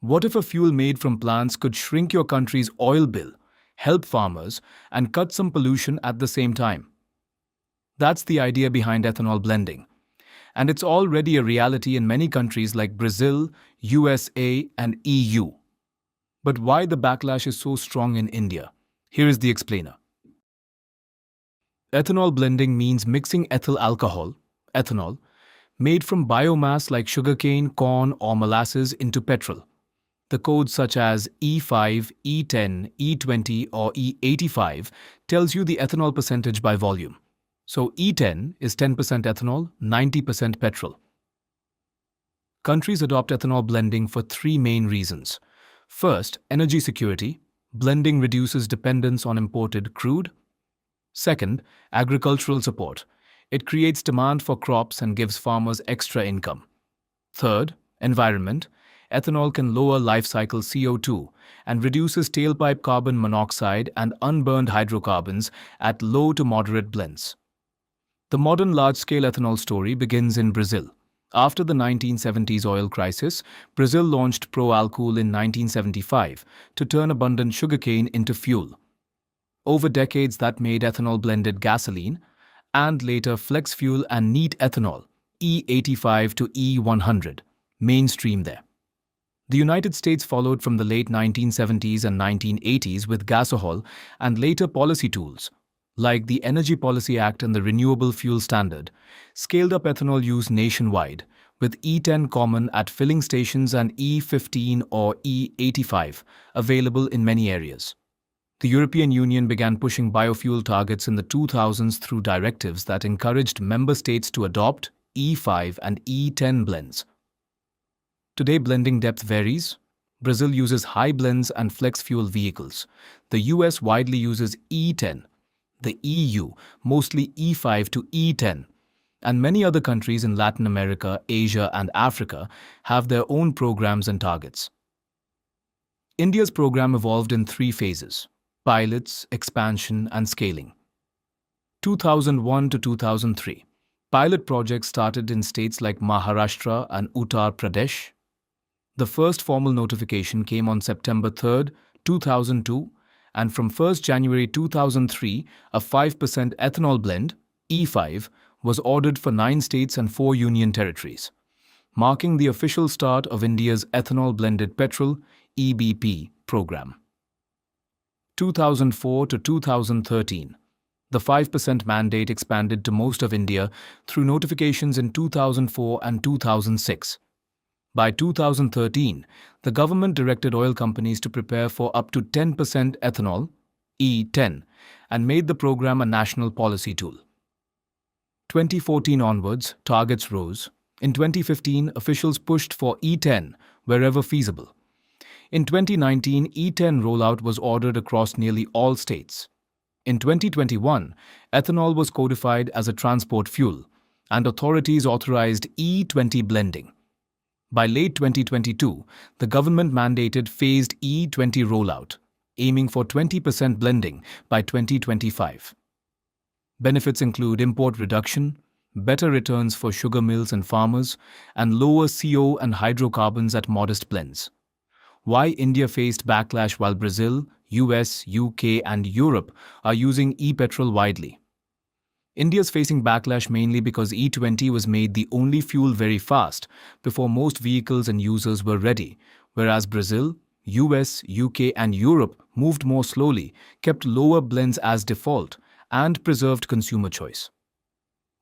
What if a fuel made from plants could shrink your country's oil bill, help farmers, and cut some pollution at the same time? That's the idea behind ethanol blending. And it's already a reality in many countries like Brazil, USA, and EU. But why the backlash is so strong in India? Here is the explainer. Ethanol blending means mixing ethyl alcohol, ethanol, made from biomass like sugarcane, corn, or molasses into petrol. The codes such as E5, E10, E20, or E85 tells you the ethanol percentage by volume. So E10 is 10% ethanol, 90% petrol. Countries adopt ethanol blending for three main reasons. First, energy security. Blending reduces dependence on imported crude. Second, agricultural support. It creates demand for crops and gives farmers extra income. Third, environment. Ethanol can lower life cycle CO2 and reduces tailpipe carbon monoxide and unburned hydrocarbons at low to moderate blends. The modern large-scale ethanol story begins in Brazil. After the 1970s oil crisis, Brazil launched Pro-Alcool in 1975 to turn abundant sugarcane into fuel. Over decades, that made ethanol-blended gasoline and later flex fuel and neat ethanol, E85 to E100, mainstream there. The United States followed from the late 1970s and 1980s with gasohol and later policy tools, like the Energy Policy Act and the Renewable Fuel Standard, scaled up ethanol use nationwide, with E10 common at filling stations and E15 or E85 available in many areas. The European Union began pushing biofuel targets in the 2000s through directives that encouraged member states to adopt E5 and E10 blends. Today, blending depth varies. Brazil uses high blends and flex fuel vehicles. The US widely uses E10. The EU, mostly E5 to E10. And many other countries in Latin America, Asia, and Africa have their own programs and targets. India's program evolved in three phases: pilots, expansion, and scaling. 2001 to 2003. Pilot projects started in states like Maharashtra and Uttar Pradesh. The first formal notification came on September 3, 2002, and from 1 January 2003, a 5% ethanol blend, E5, was ordered for 9 states and 4 union territories, marking the official start of India's ethanol blended petrol, EBP, program. 2004 to 2013. The 5% mandate expanded to most of India through notifications in 2004 and 2006. By 2013, the government directed oil companies to prepare for up to 10% ethanol, E10, and made the program a national policy tool. 2014 onwards, targets rose. In 2015, officials pushed for E10 wherever feasible. In 2019, E10 rollout was ordered across nearly all states. In 2021, ethanol was codified as a transport fuel, and authorities authorized E20 blending. By late 2022, the government mandated phased E20 rollout, aiming for 20% blending by 2025. Benefits include import reduction, better returns for sugar mills and farmers, and lower CO and hydrocarbons at modest blends. Why India faced backlash while Brazil, US, UK, and Europe are using e-petrol widely. India's facing backlash mainly because E20 was made the only fuel very fast before most vehicles and users were ready, whereas Brazil, US, UK, and Europe moved more slowly, kept lower blends as default, and preserved consumer choice.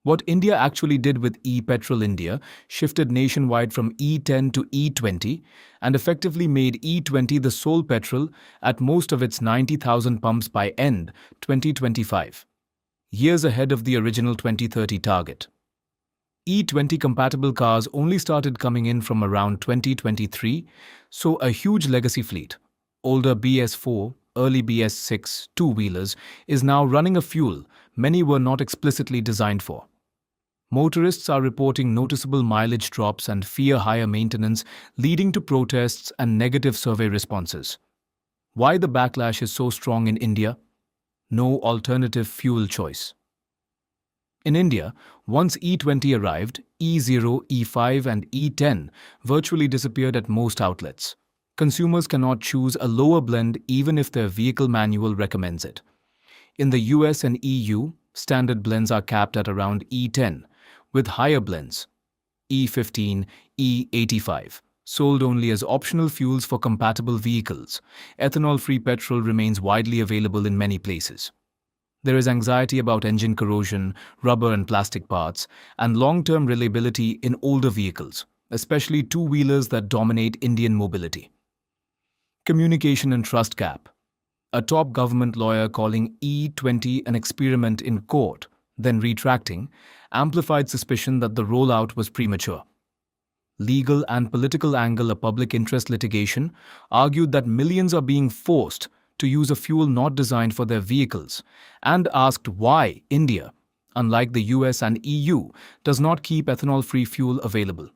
What India actually did with e-petrol India shifted nationwide from E10 to E20 and effectively made E20 the sole petrol at most of its 90,000 pumps by end 2025. Years ahead of the original 2030 target. E20 compatible cars only started coming in from around 2023, so a huge legacy fleet, older BS4, early BS6 two-wheelers, is now running a fuel many were not explicitly designed for. Motorists are reporting noticeable mileage drops and fear higher maintenance, leading to protests and negative survey responses. Why the backlash is so strong in India? No alternative fuel choice. In India, once E20 arrived, E0, E5 and E10 virtually disappeared at most outlets. Consumers cannot choose a lower blend even if their vehicle manual recommends it. In the US and EU, standard blends are capped at around E10, with higher blends, E15, E85, sold only as optional fuels for compatible vehicles. Ethanol-free petrol remains widely available in many places. There is anxiety about engine corrosion, rubber and plastic parts, and long-term reliability in older vehicles, especially two-wheelers that dominate Indian mobility. Communication and trust gap. A top government lawyer calling E20 an experiment in court, then retracting, amplified suspicion that the rollout was premature. Legal and political angle. A public interest litigation argued that millions are being forced to use a fuel not designed for their vehicles, and asked why India, unlike the US and EU, does not keep ethanol-free fuel available.